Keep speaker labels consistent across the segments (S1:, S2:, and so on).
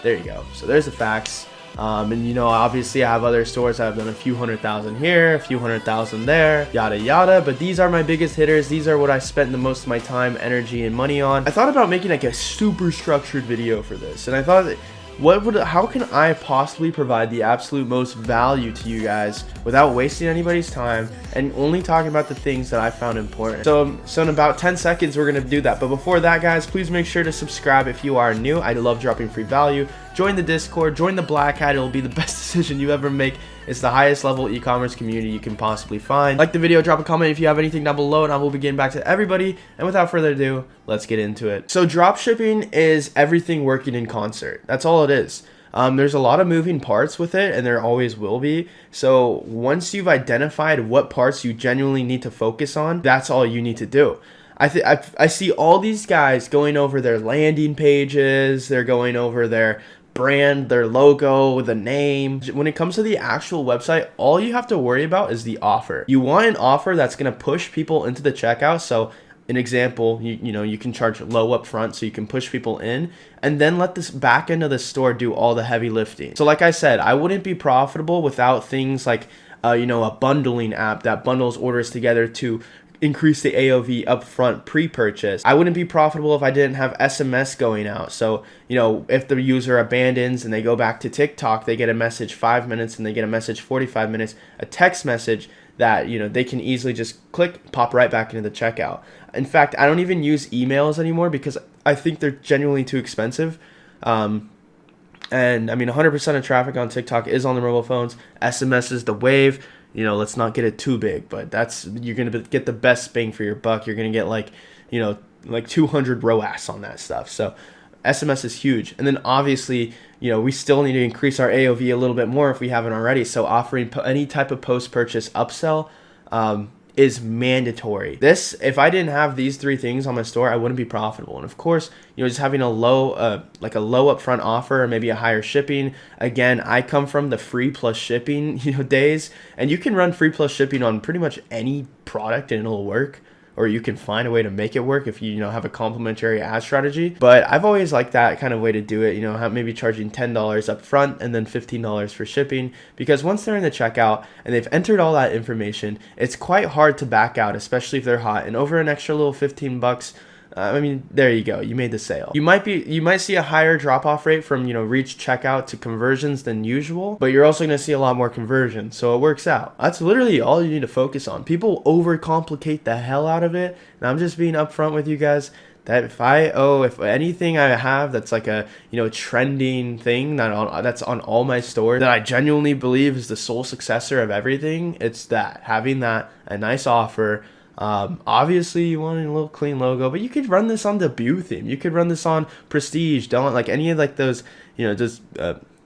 S1: There you go. So there's the facts. And you know, obviously I have other stores that have done a few 100,000 here, a few 100,000 there, yada yada, but these are my biggest hitters. These are what I spent the most of my time, energy, and money on. I thought about making like a super structured video for this, and I thought that how can I possibly provide the absolute most value to you guys without wasting anybody's time and only talking about the things that I found important. So in about 10 seconds we're gonna do that. But before that, guys, please make sure to subscribe if you are new. I love dropping free value. Join the Discord, join the Black Hat. It'll be the best decision you ever make. It's the highest level e-commerce community you can possibly find. Like the video, drop a comment if you have anything down below, and I will be getting back to everybody. And without further ado, let's get into it. So dropshipping is everything working in concert. That's all it is. There's a lot of moving parts with it, and there always will be. So once you've identified what parts you genuinely need to focus on, that's all you need to do. I see all these guys going over their landing pages, they're going over their brand, their logo, the name. When it comes to the actual website, all you have to worry about is the offer. You want an offer that's going to push people into the checkout. So an example, you know, you can charge low up front so you can push people in, and then let this back end of the store do all the heavy lifting. So like I said, I wouldn't be profitable without things like you know, a bundling app that bundles orders together to increase the AOV upfront pre-purchase. I wouldn't be profitable if I didn't have SMS going out. So, you know, if the user abandons and they go back to TikTok, they get a message 5 minutes and they get a message 45 minutes, a text message that, you know, they can easily just click, pop right back into the checkout. In fact, I don't even use emails anymore because I think they're genuinely too expensive. And I mean, 100% of traffic on TikTok is on the mobile phones. SMS is the wave. You know, let's not get it too big, but you're going to get the best bang for your buck. You're going to get like, you know, like 200 ROAS on that stuff. So SMS is huge. And then obviously, you know, we still need to increase our AOV a little bit more if we haven't already. So offering any type of post-purchase upsell is mandatory. If I didn't have these three things on my store, I wouldn't be profitable. And of course, you know, just having a low like a low upfront offer or maybe a higher shipping. Again, I come from the free plus shipping, you know, days, and you can run free plus shipping on pretty much any product and it'll work. Or you can find a way to make it work if you know, have a complementary ad strategy. But I've always liked that kind of way to do it, you know, maybe charging $10 up front and then $15 for shipping, because once they're in the checkout and they've entered all that information, it's quite hard to back out, especially if they're hot. And over an extra little 15 bucks, I mean, there you go. You made the sale. You might see a higher drop-off rate from, you know, reach checkout to conversions than usual, but you're also going to see a lot more conversion. So it works out. That's literally all you need to focus on. People overcomplicate the hell out of it. And I'm just being upfront with you guys that if anything I have that's like a, you know, trending thing that's on all my stores that I genuinely believe is the sole successor of everything, it's that having that a nice offer. Obviously you want a little clean logo, but you could run this on the Bew theme. You could run this on Prestige. Don't like any of like those, you know, just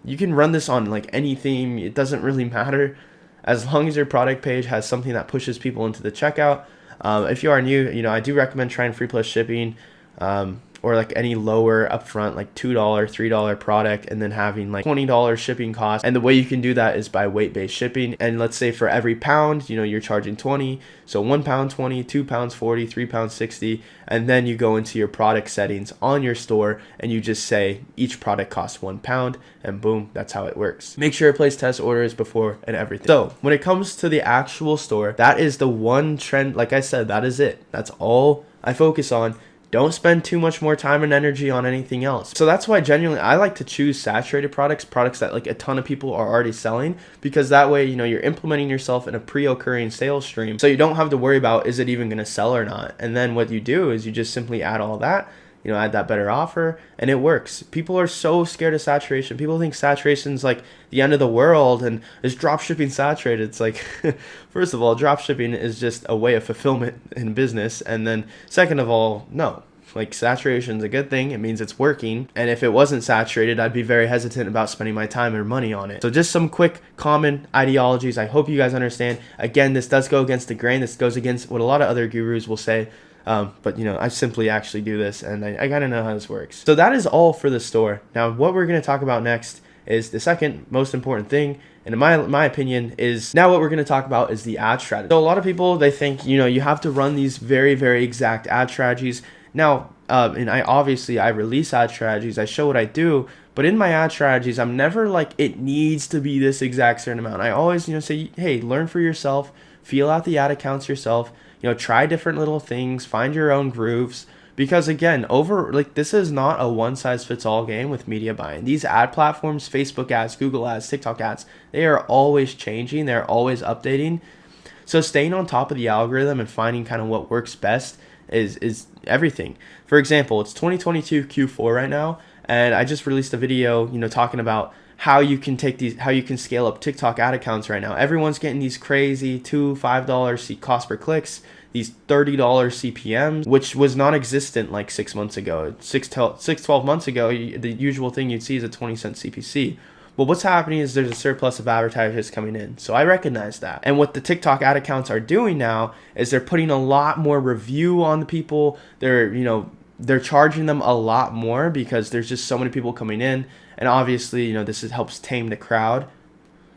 S1: you can run this on like any theme. It doesn't really matter as long as your product page has something that pushes people into the checkout. If you are new, you know, I do recommend trying free plus shipping, or like any lower upfront, like $2, $3 product, and then having like $20 shipping cost. And the way you can do that is by weight-based shipping. And let's say for every pound, you know, you're charging 20. So 1 pound 20, 2 pounds 40, 3 pounds 60. And then you go into your product settings on your store and you just say each product costs 1 pound, and boom, that's how it works. Make sure to place test orders before and everything. So when it comes to the actual store, that is the one trend. Like I said, that is it. That's all I focus on. Don't spend too much more time and energy on anything else. So that's why genuinely I like to choose saturated products that like a ton of people are already selling, because that way, you know, you're implementing yourself in a pre-occurring sales stream. So you don't have to worry about, is it even going to sell or not? And then what you do is you just simply add all that, you know, add that better offer, and it works. People are so scared of saturation. People think saturation's like the end of the world and is dropshipping saturated. It's like, first of all, dropshipping is just a way of fulfillment in business. And then second of all, no, like saturation's a good thing. It means it's working. And if it wasn't saturated, I'd be very hesitant about spending my time or money on it. So just some quick common ideologies. I hope you guys understand. Again, this does go against the grain. This goes against what a lot of other gurus will say. But, you know, I simply actually do this, and I got to know how this works. So that is all for the store. Now, what we're going to talk about next is the second most important thing, and in my opinion, is now what we're going to talk about is the ad strategy. So a lot of people, they think, you know, you have to run these very, very exact ad strategies. Now, and I release ad strategies, I show what I do, But in my ad strategies, I'm never like, it needs to be this exact certain amount. I always, say, hey, learn for yourself, feel out the ad accounts yourself, try different little things, find your own grooves. Because again, this is not a one size fits all game with media buying. These ad platforms, Facebook ads, Google ads, TikTok ads, they are always changing. They're always updating. So staying on top of the algorithm and finding kind of what works best is everything. For example, it's 2022 Q4 right now, and I just released a video, talking about how you can scale up TikTok ad accounts right now. Everyone's getting these crazy $2-5 cost per clicks, these $30 CPMs, which was non-existent like 6 months ago. 12 months ago, the usual thing you'd see is a 20-cent CPC. Well, what's happening is there's a surplus of advertisers coming in. So I recognize that. And what the TikTok ad accounts are doing now is they're putting a lot more review on the people. They're charging them a lot more because there's just so many people coming in. And obviously, helps tame the crowd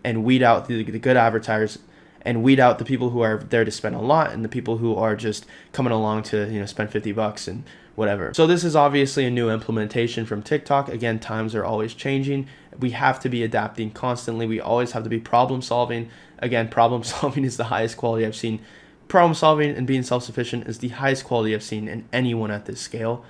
S1: and weed out the good advertisers and weed out the people who are there to spend a lot and the people who are just coming along to, spend $50 and whatever. So this is obviously a new implementation from TikTok. Again, times are always changing. We have to be adapting constantly. We always have to be problem solving. Again, problem solving is the highest quality I've seen. Problem solving and being self-sufficient is the highest quality I've seen in anyone at this scale.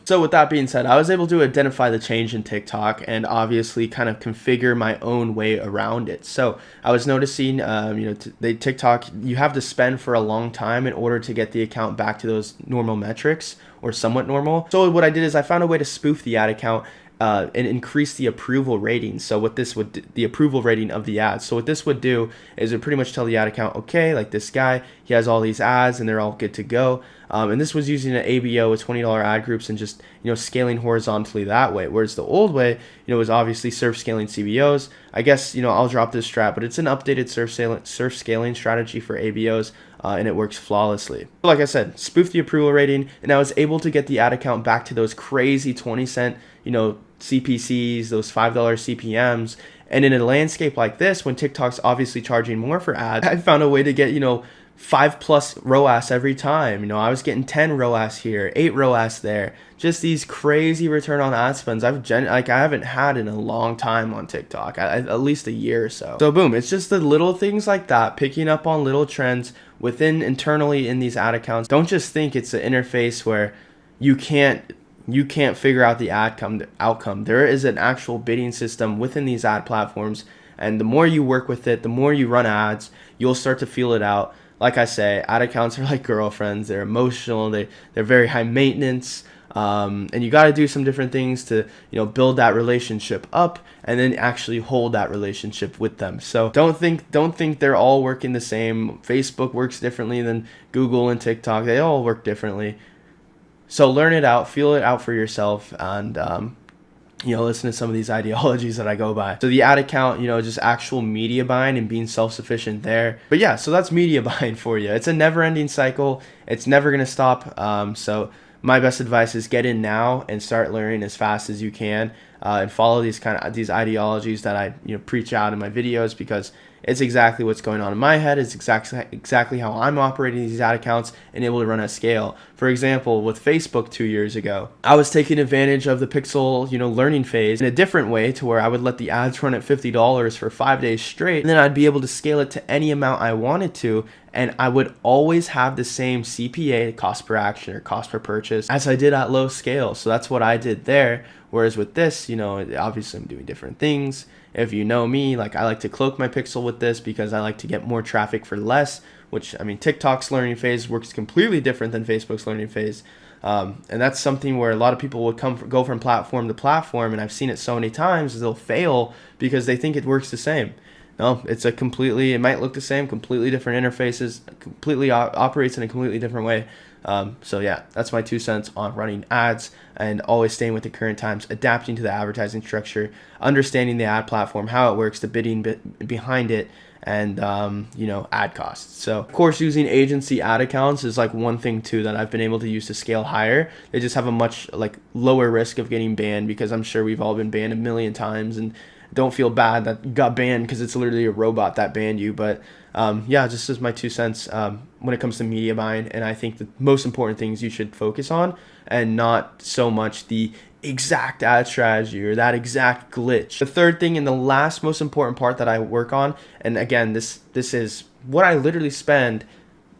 S1: So with that being said, I was able to identify the change in TikTok and obviously kind of configure my own way around it. So I was noticing, TikTok, you have to spend for a long time in order to get the account back to those normal metrics or somewhat normal. So what I did is I found a way to spoof the ad account and increase the approval rating. So what this would, the approval rating of the ads. So what this would do is it pretty much tell the ad account, okay, like this guy, he has all these ads and they're all good to go. And this was using an ABO with $20 ad groups and just, scaling horizontally that way. Whereas the old way, was obviously surf scaling CBOs. I guess, I'll drop this strat, but it's an updated surf scaling strategy for ABOs. And it works flawlessly. Like I said, spoof the approval rating, and I was able to get the ad account back to those crazy 20-cent, CPCs, those $5 CPMs. And in a landscape like this, when TikTok's obviously charging more for ads, I found a way to get, 5+ ROAS every time. I was getting 10 ROAS here, 8 ROAS there. Just these crazy return on ad spends I haven't had in a long time on TikTok, at least a year or so. So boom, it's just the little things like that, picking up on little trends internally in these ad accounts. Don't just think it's an interface where you can't figure out the outcome. There is an actual bidding system within these ad platforms, and the more you work with it, the more you run ads, you'll start to feel it out. Like I say, ad accounts are like girlfriends. They're emotional. They're very high maintenance. And you got to do some different things to, build that relationship up and then actually hold that relationship with them. So don't think they're all working the same. Facebook works differently than Google and TikTok. They all work differently. So learn it out, feel it out for yourself, and listen to some of these ideologies that I go by. So the ad account, just actual media buying and being self-sufficient there. But yeah, so that's media buying for you. It's a never-ending cycle. It's never going to stop. So my best advice is get in now and start learning as fast as you can, and follow these ideologies that I preach out in my videos, because it's exactly what's going on in my head. It's exactly how I'm operating these ad accounts and able to run at scale. For example, with Facebook 2 years ago, I was taking advantage of the pixel, learning phase in a different way, to where I would let the ads run at $50 for 5 days straight, and then I'd be able to scale it to any amount I wanted to, and I would always have the same CPA, cost per action or cost per purchase, as I did at low scale. So that's what I did there. Whereas with this, obviously I'm doing different things. If you know me, I like to cloak my pixel with this because I like to get more traffic for less, which, TikTok's learning phase works completely different than Facebook's learning phase. And that's something where a lot of people would go from platform to platform, and I've seen it so many times, they'll fail because they think it works the same. No, it might look the same, completely different interfaces, completely operates in a completely different way. So yeah, that's my 2 cents on running ads and always staying with the current times, adapting to the advertising structure, understanding the ad platform, how it works, the bidding behind it, and ad costs. So of course, using agency ad accounts is one thing too that I've been able to use to scale higher. They just have a much lower risk of getting banned, because I'm sure we've all been banned a million times, and don't feel bad that you got banned because it's literally a robot that banned you. But yeah, just as my 2 cents when it comes to media buying. And I think the most important things you should focus on, and not so much the exact ad strategy or that exact glitch. The third thing and the last most important part that I work on, and again, this is what I literally spend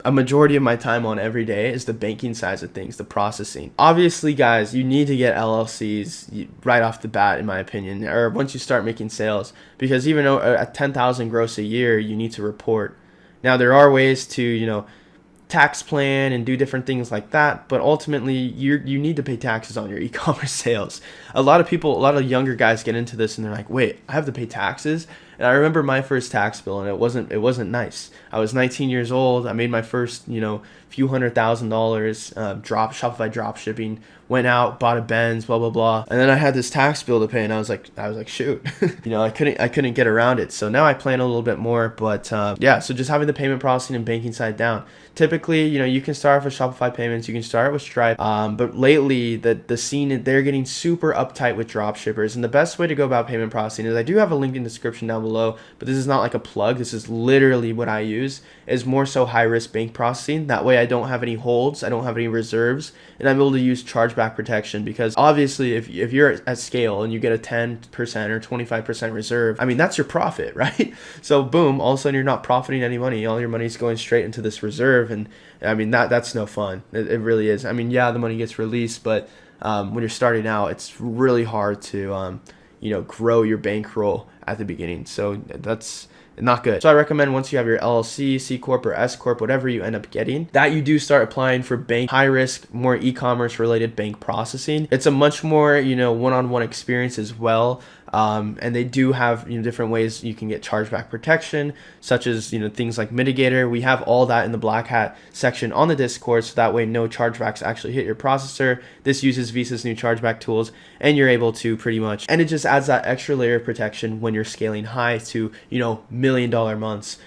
S1: a majority of my time on every day, is the banking side of things, the processing. Obviously, guys, you need to get LLCs right off the bat, in my opinion, or once you start making sales, because even though at 10,000 gross a year, you need to report. Now, there are ways to, tax plan and do different things like that, but ultimately you need to pay taxes on your e-commerce sales. A lot of younger guys get into this and they're like, wait, I have to pay taxes? And I remember my first tax bill, and it wasn't nice. I was 19 years old. I made my first few $100,000 Shopify Dropshipping, went out, bought a Benz, blah blah blah, and then I had this tax bill to pay, and I was like shoot. I couldn't get around it. So now I plan a little bit more, but yeah, so just having the payment processing and banking side down. Typically, you can start off with Shopify payments, you can start with Stripe, but lately the scene, they're getting super uptight with drop shippers, and the best way to go about payment processing is, I do have a link in the description down below, but this is not like a plug, this is literally what I use, is more so high risk bank processing. That way I don't have any holds, I don't have any reserves, and I'm able to use chargeback protection, because obviously if you're at scale and you get a 10% or 25% reserve, I mean, that's your profit, right? So boom, all of a sudden you're not profiting any money, all your money's going straight into this reserve, and I mean, that's no fun. It really is. I mean, yeah, the money gets released, but when you're starting out, it's really hard to grow your bankroll at the beginning. So that's not good. So I recommend, once you have your LLC, C Corp, or S Corp, whatever you end up getting, that you do start applying for bank, high risk, more e-commerce related bank processing. It's a much more one-on-one experience as well. And they do have different ways you can get chargeback protection, such as things like mitigator. We have all that in the Black Hat section on the Discord, so that way no chargebacks actually hit your processor. This uses Visa's new chargeback tools, and you're able to pretty much, and it just adds that extra layer of protection when you're scaling high to $1 million months.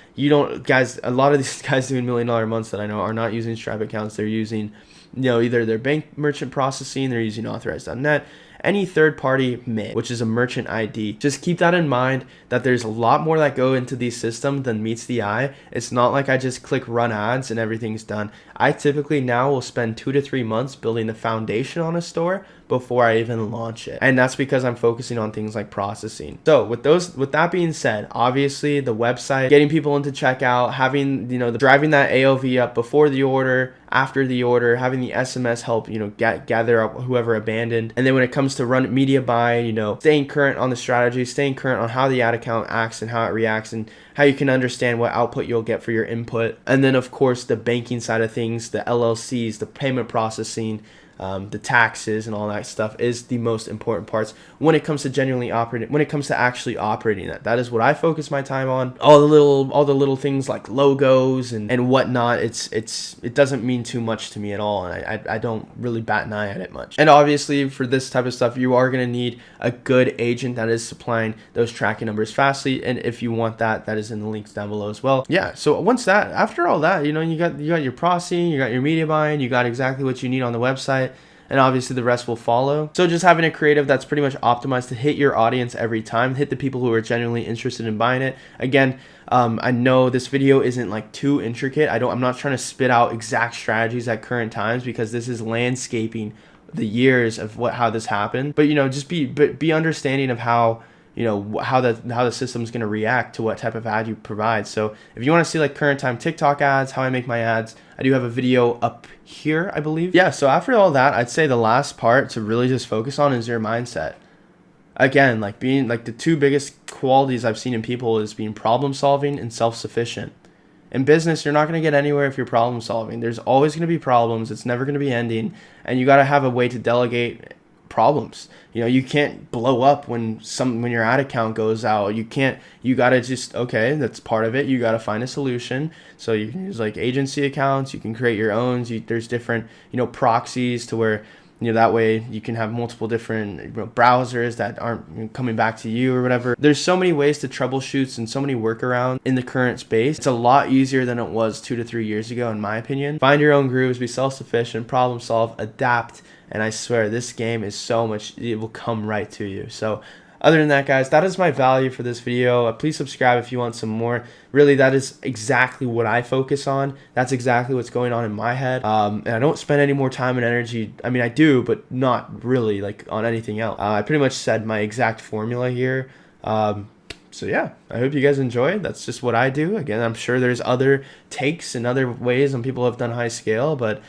S1: Guys, a lot of these guys doing $1 million months that I know are not using Stripe accounts. They're using either their bank merchant processing, they're using authorized.net, any third-party MIT, which is a merchant ID. Just keep that in mind, that there's a lot more that go into these systems than meets the eye. It's not like I just click run ads and everything's done. I typically now will spend 2 to 3 months building the foundation on a store before I even launch it. And that's because I'm focusing on things like processing. So with that being said, obviously the website, getting people into checkout, having, driving that AOV up before the order, after the order, having the SMS help, gather up whoever abandoned. And then when it comes to run media buy, staying current on the strategy, staying current on how the ad account acts and how it reacts, and how you can understand what output you'll get for your input. And then of course the banking side of things, the LLCs, the payment processing, the taxes and all that stuff is the most important parts when it comes to genuinely operating, when it comes to actually operating it. That is what I focus my time on. All the little things like logos and whatnot, it doesn't mean too much to me at all, and I don't really bat an eye at it much. And obviously for this type of stuff, you are going to need a good agent that is supplying those tracking numbers fastly, and if you want that is in the links down below as well. Yeah, so after all that, you got your processing, you got your media buying, you got exactly what you need on the website, and obviously the rest will follow. So just having a creative that's pretty much optimized to hit your audience every time, hit the people who are genuinely interested in buying it. Again, I know this video isn't like too intricate. I'm not trying to spit out exact strategies at current times, because this is landscaping the years of how this happened. But just be understanding of how how the system's going to react to what type of ad you provide. So if you want to see like current time TikTok ads, how I make my ads, I do have a video up here, I believe. Yeah, so after all that, I'd say the last part to really just focus on is your mindset. Again, like being like the two biggest qualities I've seen in people is being problem solving and self-sufficient. In business, you're not going to get anywhere if you're problem solving. There's always going to be problems. It's never going to be ending, and you got to have a way to delegate problems. You can't blow up when your ad account goes out. You gotta just, okay, that's part of it. You gotta find a solution. So you can use like agency accounts, you can create your own. There's different proxies to where that way you can have multiple different browsers that aren't coming back to you or whatever. There's so many ways to troubleshoot and so many workarounds in the current space. It's a lot easier than it was 2 to 3 years ago, in my opinion. Find your own grooves, be self-sufficient, problem solve, adapt, and I swear this game is so much, it will come right to you. So other than that, guys, that is my value for this video. Please subscribe if you want some more. Really, that is exactly what I focus on. That's exactly what's going on in my head. And I don't spend any more time and energy. I mean, I do, but not really like on anything else. I pretty much said my exact formula here. So yeah, I hope you guys enjoyed. That's just what I do. Again, I'm sure there's other takes and other ways and people have done high scale, but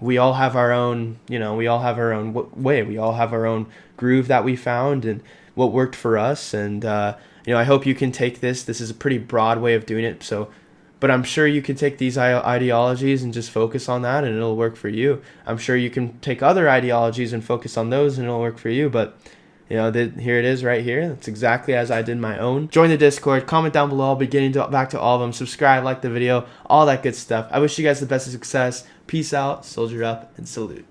S1: we all have our own, we all have our own way. We all have our own groove that we found and what worked for us. And, I hope you can take this. This is a pretty broad way of doing it. But I'm sure you can take these ideologies and just focus on that and it'll work for you. I'm sure you can take other ideologies and focus on those and it'll work for you. But here it is right here. That's exactly as I did my own. Join the Discord, comment down below. I'll be getting back to all of them. Subscribe, like the video, all that good stuff. I wish you guys the best of success. Peace out, soldier up, and salute.